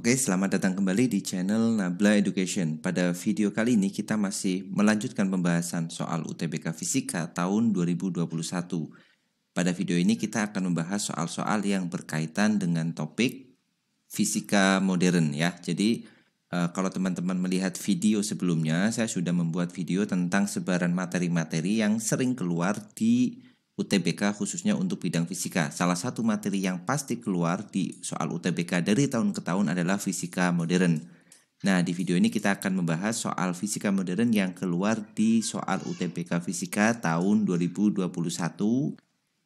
Oke, selamat datang kembali di channel Nabla Education. Pada video kali ini kita masih melanjutkan pembahasan soal UTBK Fisika tahun 2021. Pada video ini kita akan membahas soal-soal yang berkaitan dengan topik fisika modern ya. Jadi kalau teman-teman melihat video sebelumnya, saya sudah membuat video tentang sebaran materi-materi yang sering keluar di UTBK khususnya untuk bidang fisika. Salah satu materi yang pasti keluar di soal UTBK dari tahun ke tahun adalah fisika modern. Nah, di video ini kita akan membahas soal fisika modern yang keluar di soal UTBK Fisika tahun 2021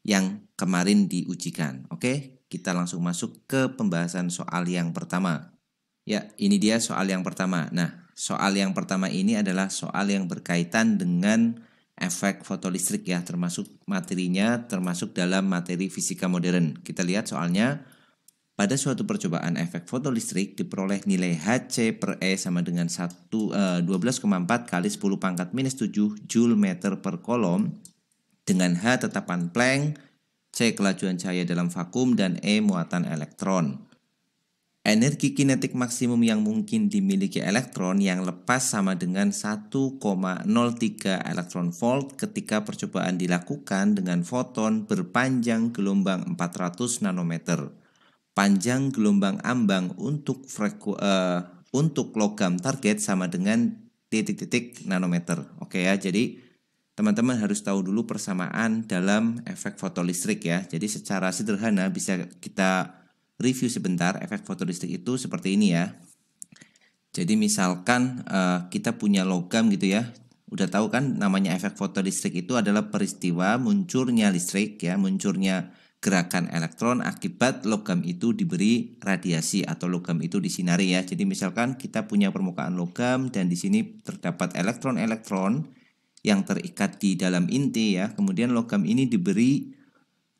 yang kemarin diujikan. Oke, kita langsung masuk ke pembahasan soal yang pertama. Ya, ini dia soal yang pertama. Nah, soal yang pertama ini adalah soal yang berkaitan dengan efek fotolistrik ya, termasuk materinya termasuk dalam materi fisika modern. Kita lihat soalnya, pada suatu percobaan efek fotolistrik diperoleh nilai Hc per E sama dengan 12,4 kali 10 pangkat minus 7 Joule meter per kolom dengan H tetapan Planck, C kelajuan cahaya dalam vakum, dan E muatan elektron. Energi kinetik maksimum yang mungkin dimiliki elektron yang lepas sama dengan 1,03 elektron volt ketika percobaan dilakukan dengan foton berpanjang gelombang 400 nanometer. Panjang gelombang ambang untuk logam target sama dengan titik-titik nanometer. Oke ya, jadi teman-teman harus tahu dulu persamaan dalam efek fotolistrik ya. Jadi secara sederhana bisa kita review sebentar. Efek fotolistrik itu seperti ini ya. Jadi misalkan kita punya logam gitu ya. Udah tahu kan namanya efek fotolistrik itu adalah peristiwa munculnya listrik ya, munculnya gerakan elektron akibat logam itu diberi radiasi atau logam itu disinari ya. Jadi misalkan kita punya permukaan logam dan di sini terdapat elektron-elektron yang terikat di dalam inti ya. Kemudian logam ini diberi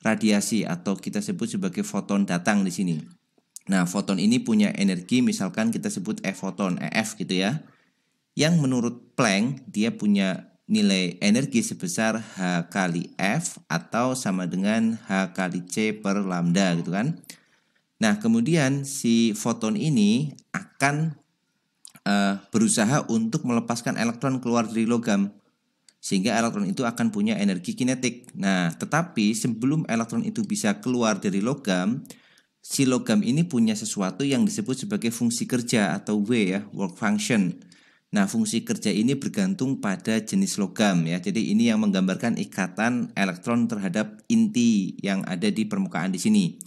radiasi atau kita sebut sebagai foton datang di sini. Nah, foton ini punya energi, misalkan kita sebut E-foton, EF gitu ya. Yang menurut Planck dia punya nilai energi sebesar H kali F atau sama dengan H kali C per lambda gitu kan. Nah, kemudian si foton ini akan berusaha untuk melepaskan elektron keluar dari logam, sehingga elektron itu akan punya energi kinetik. Nah, tetapi sebelum elektron itu bisa keluar dari logam, si logam ini punya sesuatu yang disebut sebagai fungsi kerja atau W ya, work function. Nah, fungsi kerja ini bergantung pada jenis logam ya. Jadi ini yang menggambarkan ikatan elektron terhadap inti yang ada di permukaan di sini.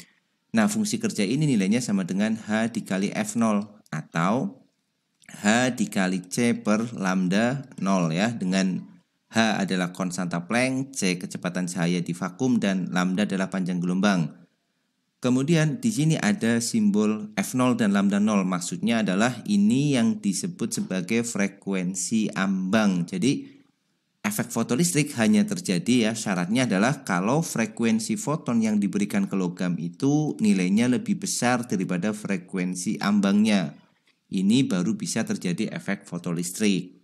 Nah, fungsi kerja ini nilainya sama dengan H dikali F0 atau H dikali C per lambda 0 ya, dengan H adalah konstanta Planck, C kecepatan cahaya di vakum, dan lambda adalah panjang gelombang. Kemudian di sini ada simbol F0 dan lambda 0. Maksudnya adalah ini yang disebut sebagai frekuensi ambang. Jadi efek fotolistrik hanya terjadi ya, syaratnya adalah kalau frekuensi foton yang diberikan ke logam itu nilainya lebih besar daripada frekuensi ambangnya. Ini baru bisa terjadi efek fotolistrik.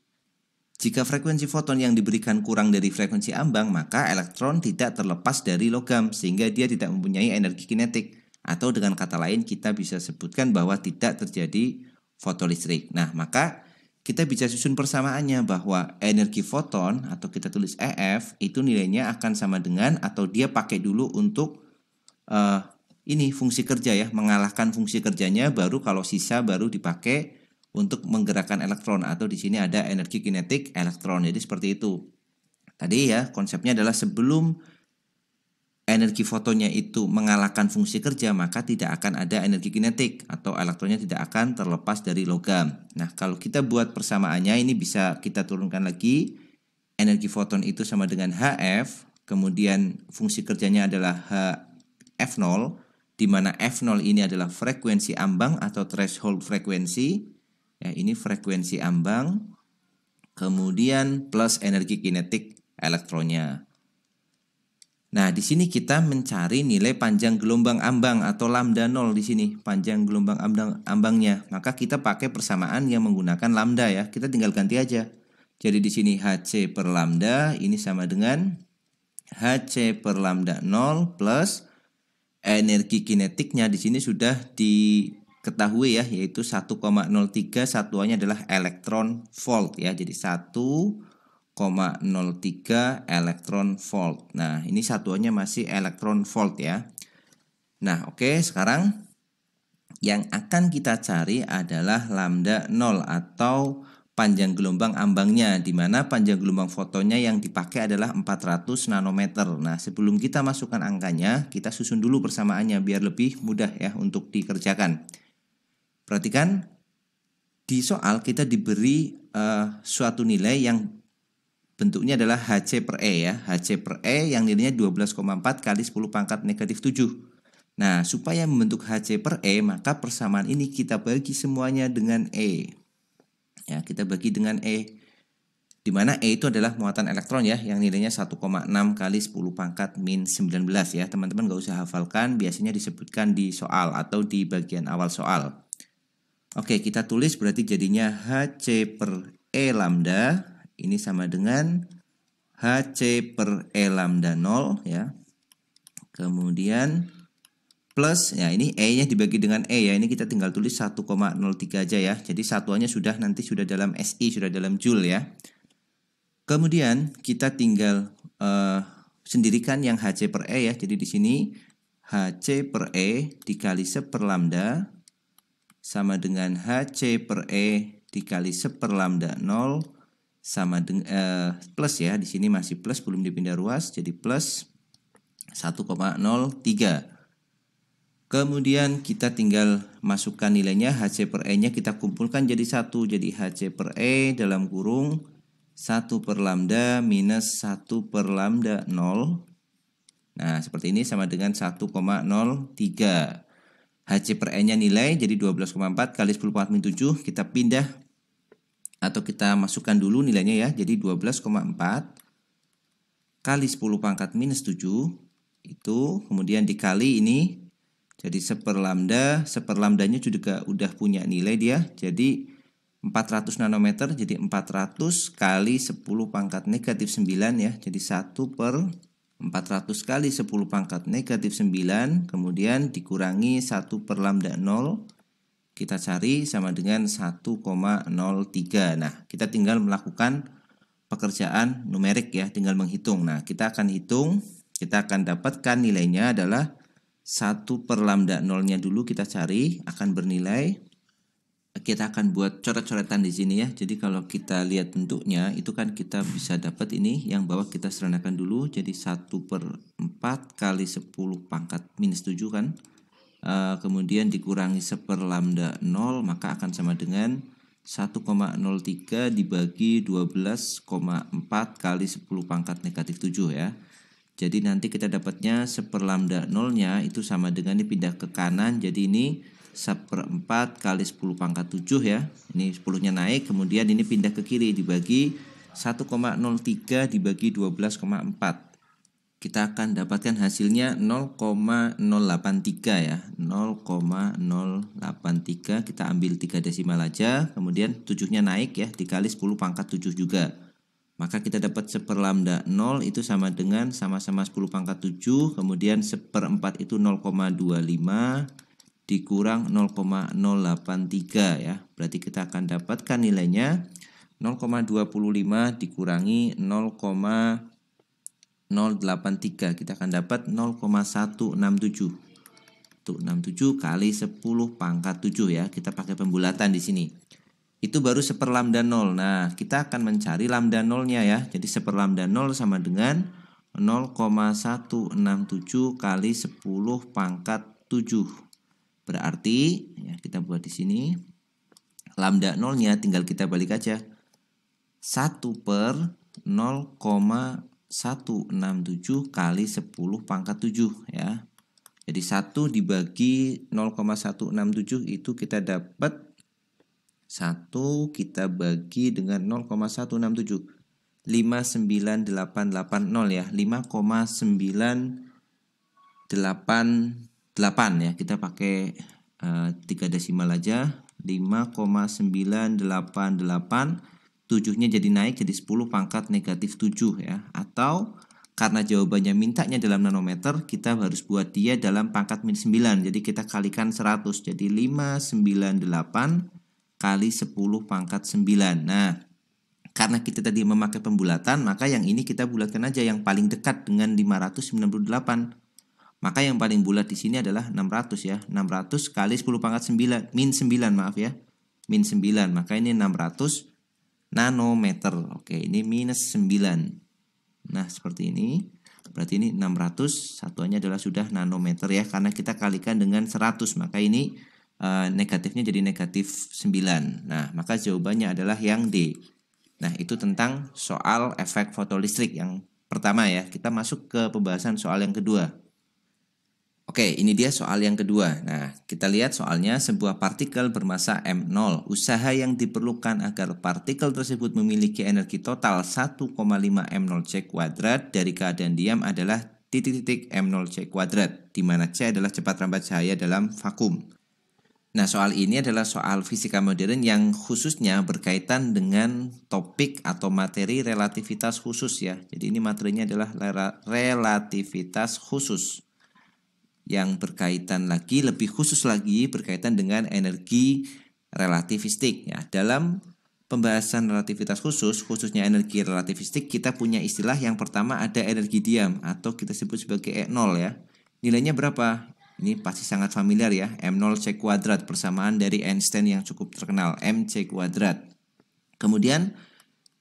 Jika frekuensi foton yang diberikan kurang dari frekuensi ambang, maka elektron tidak terlepas dari logam sehingga dia tidak mempunyai energi kinetik. Atau dengan kata lain kita bisa sebutkan bahwa tidak terjadi fotolistrik. Nah, maka kita bisa susun persamaannya bahwa energi foton atau kita tulis EF itu nilainya akan sama dengan, atau dia pakai dulu untuk ini fungsi kerja ya, mengalahkan fungsi kerjanya, baru kalau sisa baru dipakai untuk menggerakkan elektron, atau di sini ada energi kinetik elektron. Jadi seperti itu. Tadi ya konsepnya adalah sebelum energi fotonnya itu mengalahkan fungsi kerja, maka tidak akan ada energi kinetik atau elektronnya tidak akan terlepas dari logam. Nah, kalau kita buat persamaannya ini bisa kita turunkan lagi. Energi foton itu sama dengan HF, kemudian fungsi kerjanya adalah HF0, di mana F0 ini adalah frekuensi ambang atau threshold frekuensi. Ya, ini frekuensi ambang, kemudian plus energi kinetik elektronnya. Nah, di sini kita mencari nilai panjang gelombang ambang atau lambda 0 di sini, panjang gelombang ambangnya. Maka kita pakai persamaan yang menggunakan lambda ya. Kita tinggal ganti aja. Jadi di sini Hc per lambda ini sama dengan Hc per lambda 0 plus energi kinetiknya di sini sudah di ketahui ya, yaitu 1,03 satuannya adalah elektron volt ya. Jadi 1,03 elektron volt. Nah, ini satuannya masih elektron volt ya. Nah, oke, sekarang yang akan kita cari adalah lambda 0 atau panjang gelombang ambangnya, di mana panjang gelombang fotonnya yang dipakai adalah 400 nanometer. Nah, sebelum kita masukkan angkanya, kita susun dulu persamaannya biar lebih mudah ya untuk dikerjakan. Perhatikan, di soal kita diberi suatu nilai yang bentuknya adalah Hc per E ya. Hc per E yang nilainya 12,4 kali 10 pangkat negatif 7. Nah, supaya membentuk Hc per E, maka persamaan ini kita bagi semuanya dengan E. Ya, kita bagi dengan E. Di mana E itu adalah muatan elektron ya, yang nilainya 1,6 kali 10 pangkat min 19 ya. Teman-teman gak usah hafalkan, biasanya disebutkan di soal atau di bagian awal soal. Oke, kita tulis berarti jadinya Hc per E lambda ini sama dengan Hc per E lambda 0 ya. Kemudian plus, ya ini E-nya dibagi dengan E ya, ini kita tinggal tulis 1,03 aja ya. Jadi satuannya nanti sudah dalam SI, sudah dalam Joule ya. Kemudian kita tinggal sendirikan yang Hc per E ya. Jadi di sini Hc per E dikali 1 per lambda sama dengan Hc per E dikali 1 per lambda 0 sama dengan plus ya. Di sini masih plus, belum dipindah ruas, jadi plus 1,03. Kemudian kita tinggal masukkan nilainya, Hc per E-nya kita kumpulkan jadi 1. Jadi Hc per E dalam kurung 1 per lambda minus 1 per lambda 0. Nah, seperti ini sama dengan 1,03. Hc per E-nya nilai jadi 12,4 kali 10 pangkat min 7. Kita pindah atau kita masukkan dulu nilainya ya. Jadi 12,4 kali 10 pangkat minus 7. Itu kemudian dikali ini. Jadi 1 per lambda, 1 per lambdanya juga udah punya nilai dia. Jadi 400 nanometer, jadi 400 kali 10 pangkat negatif 9 ya. Jadi 1 per 400 kali 10 pangkat negatif 9. Kemudian dikurangi 1 per lambda 0. Kita cari sama dengan 1,03. Nah, kita tinggal melakukan pekerjaan numerik ya, tinggal menghitung. Nah, kita akan hitung, kita akan dapatkan nilainya adalah 1 per lambda 0-nya dulu kita cari, akan bernilai, kita akan buat coret-coretan di sini ya. Jadi kalau kita lihat bentuknya itu kan kita bisa dapat ini, yang bawah kita sederhanakan dulu. Jadi 1 per 4 kali 10 pangkat minus 7 kan. Kemudian dikurangi 1 per lambda 0, maka akan sama dengan 1,03 dibagi 12,4 kali 10 pangkat negatif 7 ya. Jadi nanti kita dapatnya 1 per lambda 0-nya itu sama dengan ini pindah ke kanan. Jadi ini 1 per 4 kali 10 pangkat 7 ya. Ini 10-nya naik, kemudian ini pindah ke kiri dibagi 1,03 dibagi 12,4. Kita akan dapatkan hasilnya 0,083 ya. 0,083, kita ambil 3 desimal aja. Kemudian 7-nya naik ya, dikali 10 pangkat 7 juga. Maka kita dapat 1 per lambda 0 itu sama dengan sama-sama 10 pangkat 7. Kemudian 1 per 4 itu 0,25 dikurang 0,083 ya. Berarti kita akan dapatkan nilainya 0,25 dikurangi 0,083. Kita akan dapat 0,167. Tuh 67 kali 10 pangkat 7 ya. Kita pakai pembulatan di sini. Itu baru 1 per lambda 0. Nah, kita akan mencari lambda 0-nya ya. Jadi 1 per lambda 0 sama dengan 0,167 kali 10 pangkat 7. Berarti ya, kita buat di sini lambda 0-nya tinggal kita balik aja. 1 per 0,167 kali 10 pangkat 7 ya. Jadi 1 dibagi 0,167 itu kita dapat 1 kita bagi dengan 0,167, 59880 ya, 5,988 ya. Kita pakai 3 desimal aja, 5,988. 7-nya jadi naik jadi 10 pangkat negatif 7 ya. Atau karena jawabannya mintanya dalam nanometer, kita harus buat dia dalam pangkat min 9. Jadi kita kalikan 100. Jadi 598 kali 10 pangkat 9. Nah, karena kita tadi memakai pembulatan, maka yang ini kita bulatkan aja yang paling dekat dengan 598. Maka yang paling bulat di sini adalah 600 ya. 600 kali 10 pangkat 9, min 9 maaf ya. Min 9, maka ini 600 nanometer. Oke, ini minus 9. Nah, seperti ini. Berarti ini 600, satuannya adalah sudah nanometer ya. Karena kita kalikan dengan 100, maka ini negatifnya jadi negatif 9. Nah, maka jawabannya adalah yang D. Nah, itu tentang soal efek fotolistrik yang pertama ya. Kita masuk ke pembahasan soal yang kedua. Oke, ini dia soal yang kedua. Nah, kita lihat soalnya, sebuah partikel bermassa M0. Usaha yang diperlukan agar partikel tersebut memiliki energi total 1,5 M0C kuadrat dari keadaan diam adalah titik-titik M0C kuadrat, di mana C adalah cepat rambat cahaya dalam vakum. Nah, soal ini adalah soal fisika modern yang khususnya berkaitan dengan topik atau materi relativitas khusus ya. Jadi ini materinya adalah relativitas khusus, yang berkaitan lagi, lebih khusus lagi berkaitan dengan energi relativistik ya. Dalam pembahasan relativitas khusus, khususnya energi relativistik, kita punya istilah yang pertama ada energi diam atau kita sebut sebagai E0 ya. Nilainya berapa? Ini pasti sangat familiar ya, M0C kuadrat, persamaan dari Einstein yang cukup terkenal, MC kuadrat. Kemudian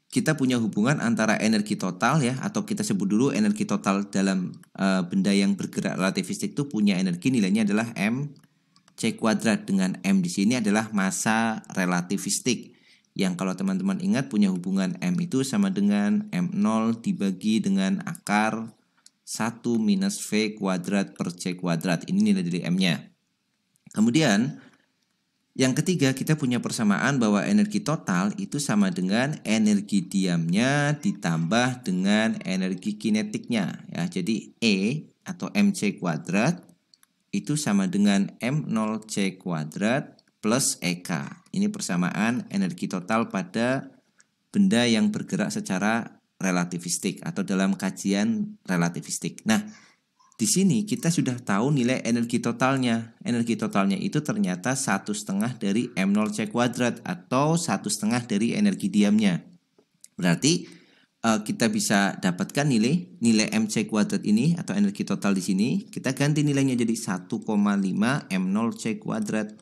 kita punya hubungan antara energi total ya, atau kita sebut dulu energi total dalam benda yang bergerak relativistik itu punya energi, nilainya adalah MC kuadrat, dengan M di sini adalah massa relativistik. Yang kalau teman-teman ingat punya hubungan M itu sama dengan M0 dibagi dengan akar 1 minus V kuadrat per C kuadrat. Ini nilai dari M-nya. Kemudian yang ketiga, kita punya persamaan bahwa energi total itu sama dengan energi diamnya ditambah dengan energi kinetiknya ya. Jadi E atau MC kuadrat itu sama dengan M0C kuadrat plus EK. Ini persamaan energi total pada benda yang bergerak secara relativistik atau dalam kajian relativistik. Nah, di sini kita sudah tahu nilai energi totalnya. Energi totalnya itu ternyata 1/2 dari M0C kuadrat atau 1/2 dari energi diamnya. Berarti kita bisa dapatkan nilai MC kuadrat ini atau energi total di sini. Kita ganti nilainya jadi 1,5 M0C kuadrat.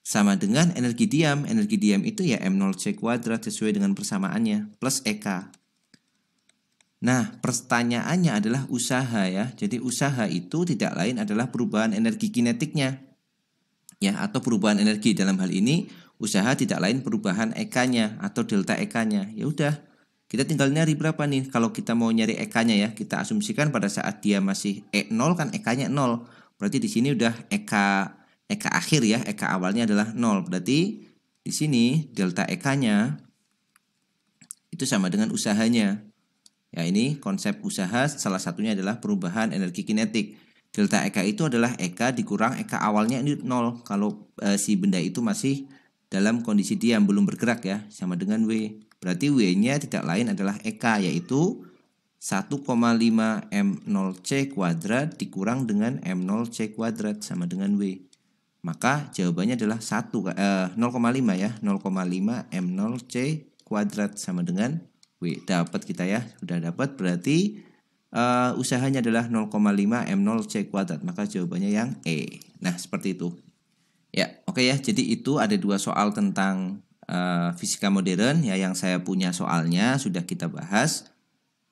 Sama dengan energi diam. Energi diam itu ya M0C kuadrat sesuai dengan persamaannya plus EK. Nah, pertanyaannya adalah usaha ya. Jadi usaha itu tidak lain adalah perubahan energi kinetiknya. Ya, atau perubahan energi. Dalam hal ini usaha tidak lain perubahan EK-nya atau delta EK-nya. Ya udah, kita tinggal nyari berapa nih. Kalau kita mau nyari EK-nya ya, kita asumsikan pada saat dia masih E0 kan EK-nya 0. Berarti di sini udah EK akhir ya, EK awalnya adalah 0. Berarti di sini delta EK-nya itu sama dengan usahanya. Ya, ini konsep usaha salah satunya adalah perubahan energi kinetik. Delta EK itu adalah EK dikurang EK awalnya ini 0. Kalau si benda itu masih dalam kondisi diam, belum bergerak ya, sama dengan W. Berarti W-nya tidak lain adalah EK, yaitu 1,5 M0C kuadrat dikurang dengan M0C kuadrat sama dengan W. Maka jawabannya adalah 0,5 ya, 0,5 M0C kuadrat sama dengan W. Dapat kita ya, sudah dapat. Berarti usahanya adalah 0,5 M0C kuadrat. Maka jawabannya yang E. Nah, seperti itu. Ya, oke ya. Jadi itu ada 2 soal tentang fisika modern ya, yang saya punya soalnya sudah kita bahas.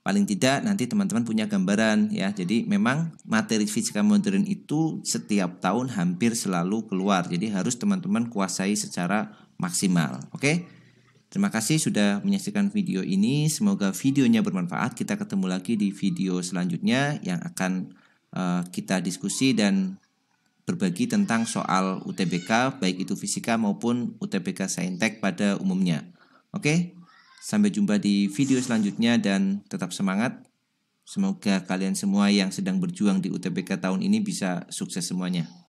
Paling tidak nanti teman-teman punya gambaran ya. Jadi memang materi fisika modern itu setiap tahun hampir selalu keluar. Jadi harus teman-teman kuasai secara maksimal. Oke? Terima kasih sudah menyaksikan video ini. Semoga videonya bermanfaat. Kita ketemu lagi di video selanjutnya yang akan kita diskusi dan berbagi tentang soal UTBK, baik itu fisika maupun UTBK Saintek pada umumnya. Oke, sampai jumpa di video selanjutnya dan tetap semangat. Semoga kalian semua yang sedang berjuang di UTBK tahun ini bisa sukses semuanya.